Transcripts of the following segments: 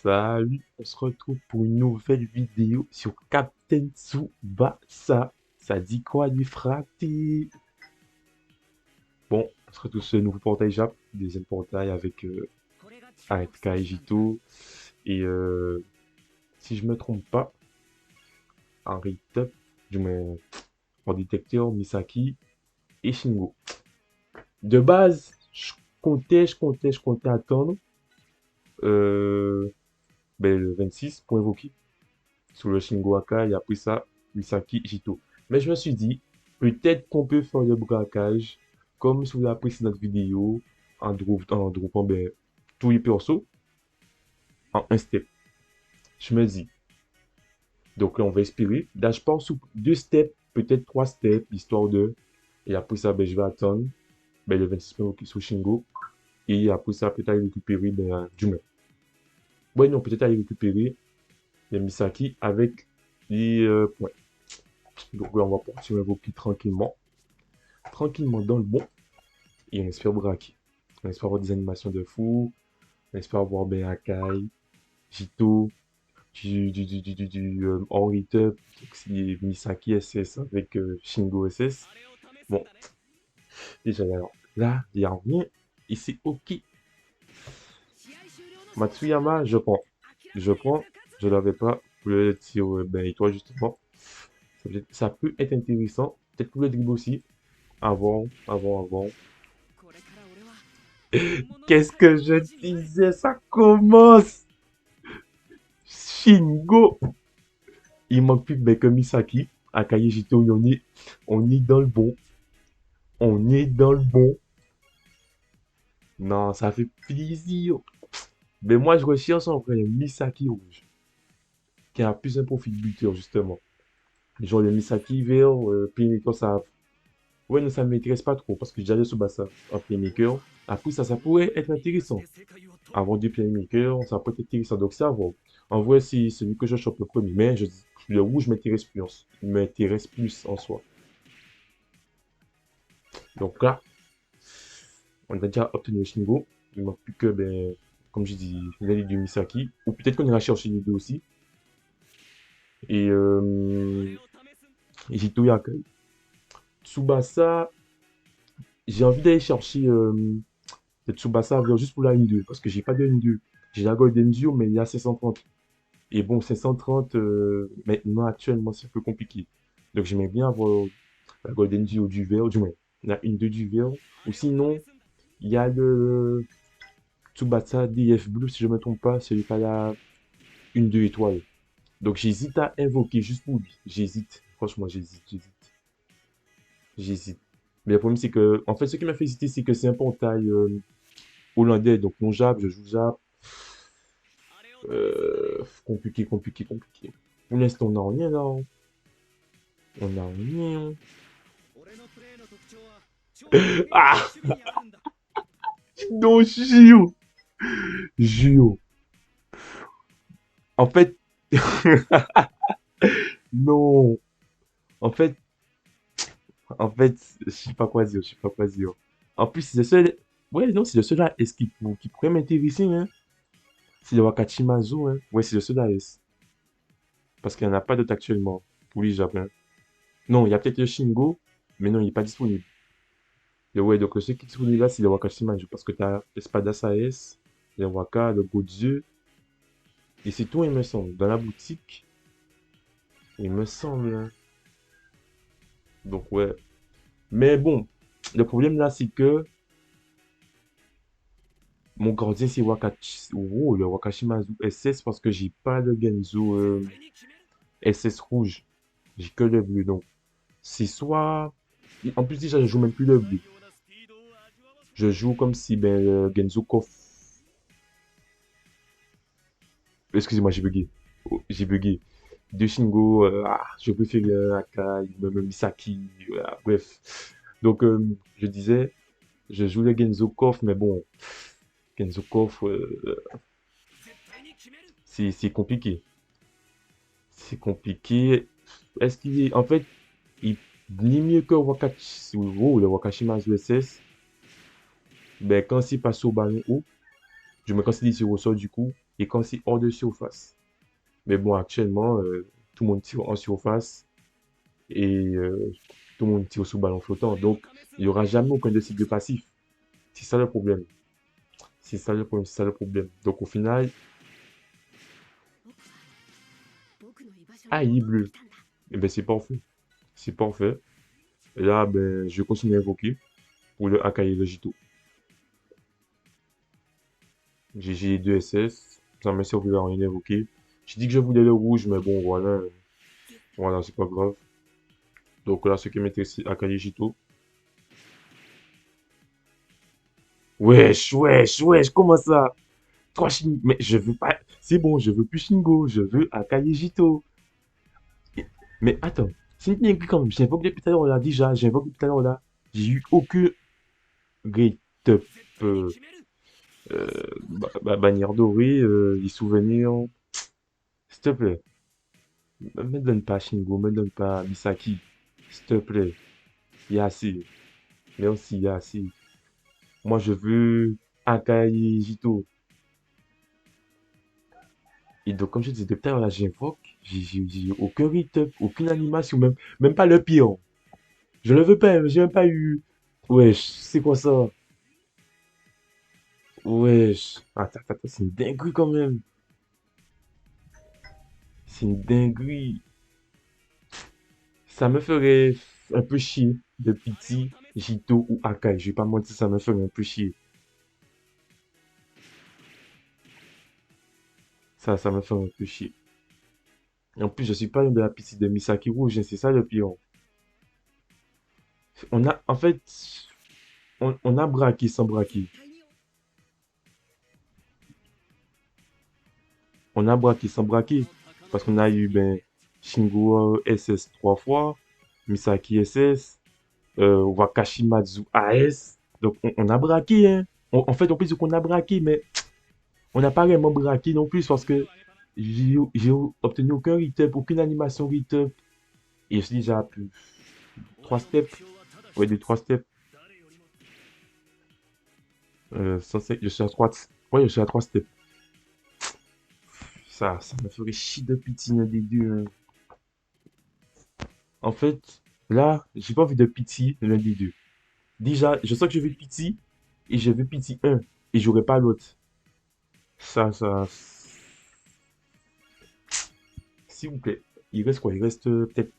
Salut, on se retrouve pour une nouvelle vidéo sur Captain Tsubasa. Ça dit quoi lui frater? Bon, on se retrouve sur le nouveau portail Jap, deuxième portail avec Aretka et Jito. Et si je me trompe pas, en rate-up, du moins en détecteur, Misaki et Shingo. De base, je comptais attendre euh, le 26 pour invoquer sur le Shingo Aka et après ça, Misaki Jito. Mais je me suis dit, peut-être qu'on peut faire le braquage comme sur la précédente vidéo en droppant tous les persos en un step. Je me dis, donc là on va espérer. Là je pense sur deux steps, peut-être trois steps, histoire de. Et après ça, je vais attendre le 26 mai sur Shingo. Et après ça, peut-être aller récupérer du moins. Ouais, non, peut-être aller récupérer les Misaki avec les points. Donc là, on va partir invoquer tranquillement. Tranquillement dans le bon. Et on espère braquer. On espère avoir des animations de fou. On espère avoir Akai, Jito, Henry Tup, Misaki SS avec Shingo SS. Bon, déjà là, il n'y a rien. Et c'est ok. Matsuyama, je prends. Je prends. Je l'avais pas. Pour le tir, et toi justement. Ça peut être intéressant. Peut-être pour le dribble aussi. Avant. Qu'est-ce que je disais? Ça commence! Shingo! Il manque plus que Misaki. Akaye Jito, on est dans le bon. On est dans le bon. Non, ça fait plaisir. Mais moi, je recherche en vrai le Misaki rouge. Qui a plus un profil buteur, justement. Genre le Misaki vert, Playmaker, ça. Ouais, non, ça ne m'intéresse pas trop. Parce que j'ai déjà le Tsubasa en Playmaker. Après, ça pourrait être intéressant. Avoir du Playmaker, ça pourrait être intéressant. Donc, c'est à voir. En vrai, c'est celui que je chope le premier. Mais le rouge m'intéresse plus en soi. Donc là, on a déjà obtenu le Shingo. Il ne manque plus que, comme j'ai dit, l'aide du Misaki. Ou peut-être qu'on ira chercher les deux aussi. Et Jito Yakai. Tsubasa, j'ai envie d'aller chercher le Tsubasa juste pour la N2. Parce que j'ai pas de N2. J'ai la Golden Dio, mais il y a 530. Et bon, 530, maintenant, actuellement, c'est un peu compliqué. Donc j'aimerais bien avoir la Golden Dio du vert, du moins, la N2 du vert. Ou sinon, il y a le Tsubasa DF Blue, si je ne me trompe pas, celui qui a la une 2 étoiles. Donc j'hésite à invoquer juste pour lui. J'hésite. Franchement, j'hésite. Mais le problème, c'est que, en fait, ce qui m'a fait hésiter, c'est que c'est un portail hollandais. Donc mon Jap, je joue Jap. Compliqué. Pour l'instant, on n'a rien là. On n'a rien. Ah! Non, Gio. En fait, non. En fait, je sais pas quoi dire, je sais pas quoi dire. En plus, c'est le seul. Ouais, non, c'est le seul AS qui pourrait m'intéresser, hein. C'est le Wakachimazu, hein. Ouais, c'est le seul AS. Parce qu'il n'y en a pas d'autre actuellement pour les Japonais. Non, il y a peut-être le Shingo, mais non, il n'est pas disponible. Et ouais, donc le seul qui est disponible là, c'est le Wakachimazu. Parce que t'as l'Espadas AS, le Waka, le Goju, et c'est tout, il me semble. Dans la boutique, il me semble, hein. Donc ouais. Mais bon, le problème là, c'est que mon gardien, c'est le Wakashimazu SS parce que j'ai pas le Genzo SS rouge. J'ai que le bleu. Donc, c'est soit. En plus, déjà, je joue même plus le bleu. Je joue comme si le Genzo Koff. Excusez-moi, j'ai bugué. Oh, j'ai bugué. De Shingo, je préfère Akai, même Misaki. Bref. Donc, je disais, je joue le Genzo Koff, mais bon, Genzo Koff, c'est compliqué. C'est compliqué. Est-ce qu'il est. En fait, il ni mieux que le Wakashimazu SS. Quand il passe au ballon haut, je me considère sur au sol du coup. et quand c'est hors de surface. Mais bon, actuellement, tout le monde tire en surface et tout le monde tire sous ballon flottant. Donc, il n'y aura jamais aucun de cible passif. C'est ça le problème. C'est ça le problème, c'est ça le problème. Donc, au final, ah, il est bleu. Eh ben, c'est parfait. C'est parfait. Et là, ben, je continue à invoquer pour le Akai Vegito. J'ai 2 SS. Ça m'a servi à rien invoquer. J'ai dit que je voulais le rouge, mais bon, voilà. Voilà, c'est pas grave. Donc là, ce qui m'intéresse, c'est Akai Vegito. Wesh, wesh, wesh, comment ça? Trois Shingo. Mais je veux pas. C'est bon, je veux plus Shingo. Je veux Akai Jito. Mais attends, c'est une dinguerie quand même. J'invoque depuis tout à l'heure là, déjà. J'invoque depuis tout à l'heure là. J'ai eu aucun Great Up. Euh, Bannière dorée, les souvenirs. S'il te plaît. Me donne pas Shingo, me donne pas Misaki. S'il te plaît. Il y a assez. Merci, il y a assez. Moi, je veux Akai Jito. Et donc, comme je disais depuis tout à l'heure, là, j'invoque. J'ai aucun rythme, aucune animation, même pas le pire. Je le veux pas, j'ai même pas eu. Wesh, c'est quoi ça? Wesh. Attends, c'est une dinguerie quand même. C'est une dinguerie. Ça me ferait un peu chier de Pity, Jito ou Akai. Je vais pas mentir, ça me ferait un peu chier. Ça me ferait un peu chier. Et en plus, je suis pas une de la Pity de Misaki Rouge, hein, c'est ça le pire. On a, en fait, on a braqué sans braquer. On a braqué sans braquer. Parce qu'on a eu, ben, Shingo SS 3 fois, Misaki SS, Wakashimazu AS. Donc, on a braqué, hein. En fait, on peut dire qu'on a braqué, mais on n'a pas vraiment braqué non plus parce que j'ai obtenu aucun retap, aucune animation retap. Et je suis déjà à plus 3 steps. Ouais, des 3 steps. 105, je suis à 3. Ouais, je suis à 3 steps. Ça me ferait chier de pitié l'un des deux, hein. En fait, là, j'ai pas envie de pitié l'un des deux. Déjà, je sens que je veux pitié et je veux pitié un et j'aurai pas l'autre. Ça, s'il vous plaît. Il reste quoi? Il reste peut-être,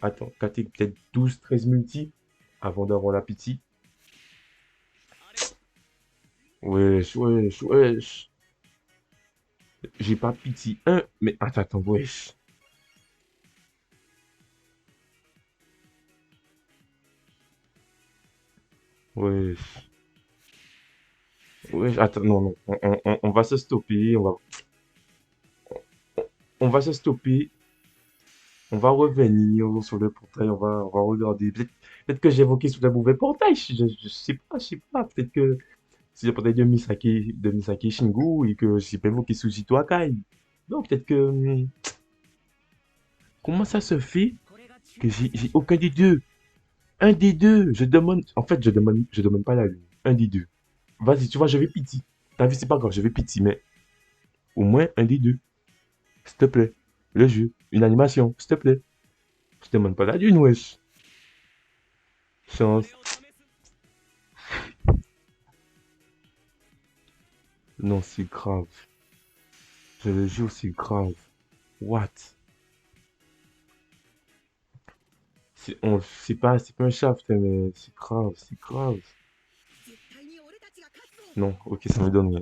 attends, peut-être 12, 13 multi avant d'avoir la pitié. Wesh, wesh, wesh. J'ai pas pitié un, mais attends, wesh. Wesh, wesh, attends, non, non. On va se stopper, on va se stopper. On va revenir sur le portail, on va regarder. Peut-être que j'ai évoqué sur le mauvais portail, je sais pas. Peut-être que c'est le portail de Misaki Shingu et que j'ai pas évoqué Sujito Akai. Non, peut-être que. Comment ça se fait que j'ai aucun des deux? Un des deux. Je demande. En fait, je demande pas la lune. Un des deux. Vas-y, tu vois, je vais pitié. T'as vu, c'est pas grave, je vais pitié, mais au moins un des deux. S'il te plaît. Le jeu. Une animation, s'il te plaît. Je demande pas la lune, wesh. Chance. Non, c'est grave. Je le jure, c'est grave. What? C'est pas un shaft, hein, mais c'est grave, c'est grave. Non, ok, ça me donne rien.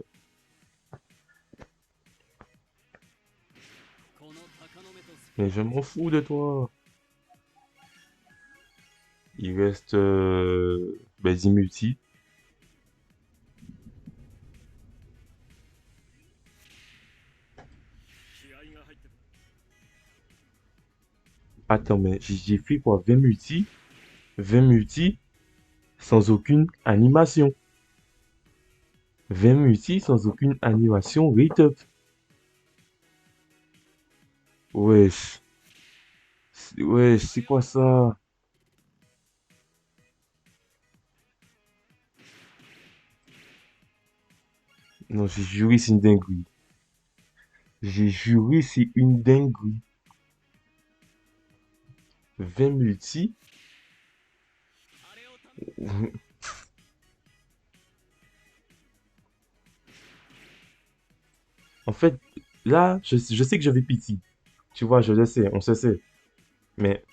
Mais je m'en fous de toi. Il reste ben, Zimulti. Attends, mais j'ai fait quoi? 20 multi? 20 multi sans aucune animation. 20 multi sans aucune animation. Rate up. Wesh. Wesh, c'est quoi ça? Non, j'ai juré, c'est une dinguerie. J'ai juré, c'est une dinguerie. 20 multi. En fait, là, je sais que je vais pitié. Tu vois, je le sais, on se sait. Mais,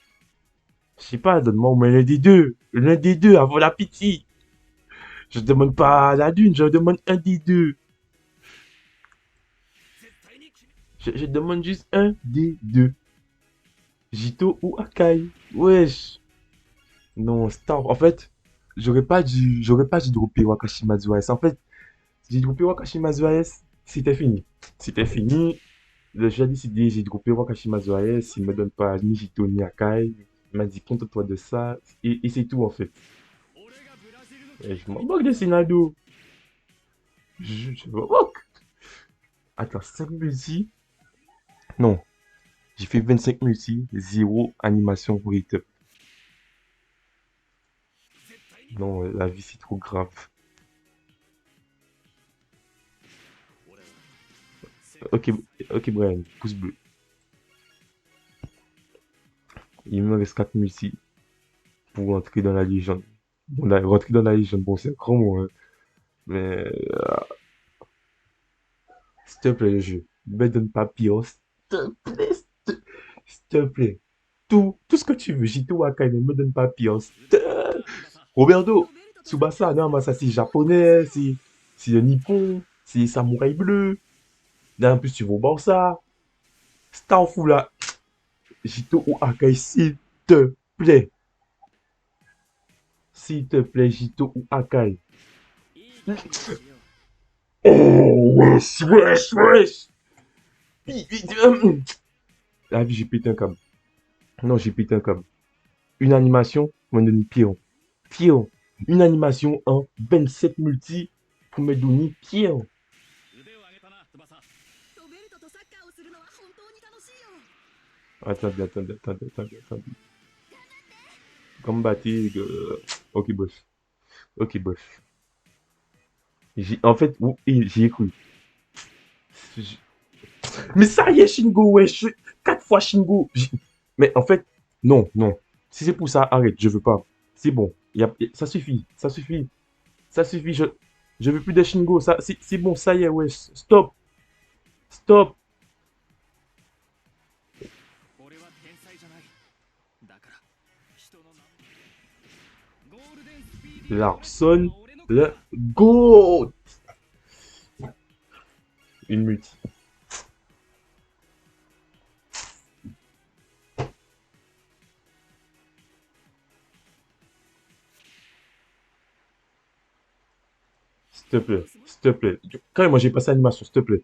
je sais pas, donne-moi au moins l'un des deux. L'un des deux, avant la pitié. Je demande pas la dune, je demande un des deux. Je demande juste un des deux. Jito ou Akai. Wesh. Non, stop. En fait, j'aurais pas dû dropper Wakashi Mazuaes. En fait, si j'ai droppé Wakashi Mazuaes, c'était fini. C'était fini. J'ai décidé, j'ai droppé Wakashi Mazuaes. Il me donne pas ni Jito ni Akai. Il m'a dit, contente-toi de ça. Et c'est tout, en fait. Et je m'en moque de Senado. Je m'en moque. Attends, 5 multi? Non. J'ai fait 25 multi, zéro animation rate. Non, la vie, c'est trop grave. Ok, ok, Brian, pouce bleu. Il me reste 4 multi pour entrer dans la légende. Bon, là, rentrer dans la légende, bon, c'est un grand mot, hein. Mais, s'il te plaît, le jeu. Me donne pas pire. S'il te plaît, s'il te plaît. Tout ce que tu veux, Jito Wakai, mais me donne pas pire. Roberto, Tsubasa, non, mais ça c'est japonais, c'est le Nippon, c'est Samouraï Bleu. Là, en plus, tu vas au Barça. Star fou là. Jito ou Akai, s'il te plaît. S'il te plaît, Jito ou Akai. Oh, wesh, wesh, wesh. La vie, j'ai pété un câble. Non, j'ai pété un câble. Une animation, on me donne Pion. Pion. Une animation en 27 multi pour me donner Pion. Attendez, attendez, attendez, attendez, attendez. Combattez. Ok, boss. Ok, boss. En fait, j'y ai cru. J- Mais ça y est, Shingo, wesh. 4 fois Shingo. Mais en fait, non, non. Si c'est pour ça, arrête, je veux pas. C'est bon. Ça suffit, ça suffit, ça suffit. Je veux plus de Shingo. C'est bon, ça y est, wesh. Stop, stop. Larson, le GOAT. Une multi. S'il te plaît, s'il te plaît. Quand même, moi j'ai passé l'animation, s'il te plaît.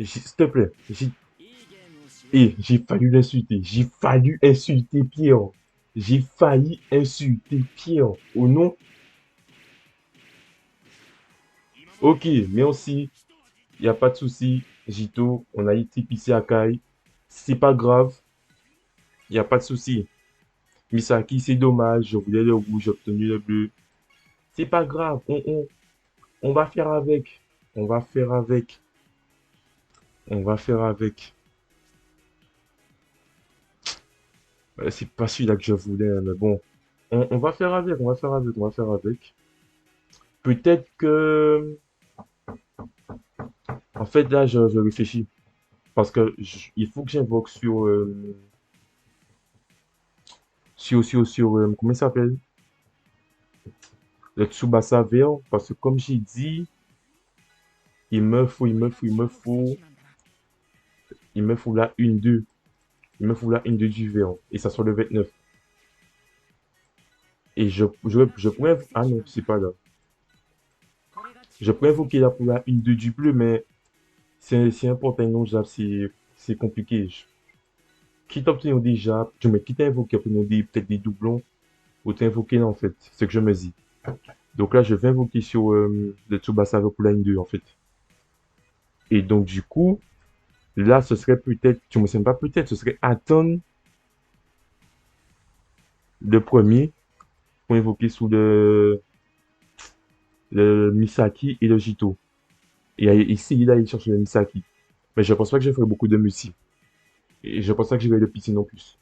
S'il te plaît. J'ai failli l'insulter. J'ai failli insulter Pierre. J'ai failli insulter Pierre. Au nom. Ok, merci. Il n'y a pas de souci. Jito, on a été pissé à Kai. C'est pas grave. Il n'y a pas de souci. Misaki, c'est dommage. Je voulais le rouge, j'ai obtenu le bleu. C'est pas grave. On va faire avec. On va faire avec. On va faire avec. C'est pas celui-là que je voulais, hein, mais bon. On va faire avec, on va faire avec, on va faire avec. Peut-être que... En fait, là, je réfléchis. Parce que il faut que j'invoque sur comment ça s'appelle? Le Tsubasa vert. Parce que comme j'ai dit, il me faut la une 2. Il me faut la une 2 du vert. Et ça sera le 29. Et je pourrais... Ah non, c'est pas là. Je pourrais invoquer là pour la une 2 du bleu, mais c'est important, non, c'est compliqué. Quitte à obtenir déjà, quitte à invoquer, obtenir peut-être des doublons, autant invoquer là, en fait. C'est ce que je me dis. Donc là, je vais invoquer sur le Tsubasa pour la 2, en fait. Et donc, du coup, là, ce serait peut-être, tu me sais pas peut-être, ce serait attendre le premier pour invoquer sous le Misaki et le Jito. et à essayer d'aller chercher le Misaki. Mais je pense pas que je ferai beaucoup de Musi. Et je pense pas que je vais le PC non plus.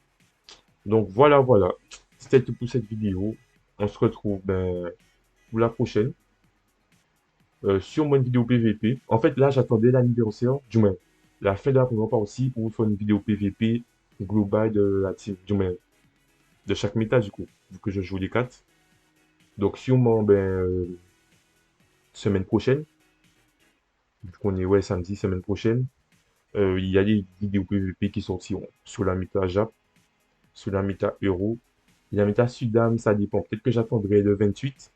Donc voilà, voilà. C'était tout pour cette vidéo. On se retrouve pour la prochaine. Sur une vidéo PVP. En fait, là, j'attendais l'anniversaire, du moins, la fin de la première partie pour faire une vidéo PVP globale de la team, du moins, de chaque méta, du coup, vu que je joue les 4. Donc, sûrement, semaine prochaine, vu qu'on est, ouais, samedi, semaine prochaine, il y a des vidéos PVP qui sortiront sur la méta Jap, sur la méta Euro. Et la méta Sudam, ça dépend. Peut-être que j'attendrai le 28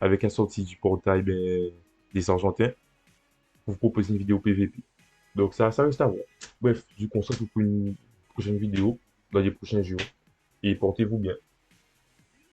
avec la sortie du portail des Argentins pour vous proposer une vidéo PVP. Donc ça reste à voir. Bref, du coup, on se retrouve pour une prochaine vidéo dans les prochains jours. Et portez-vous bien.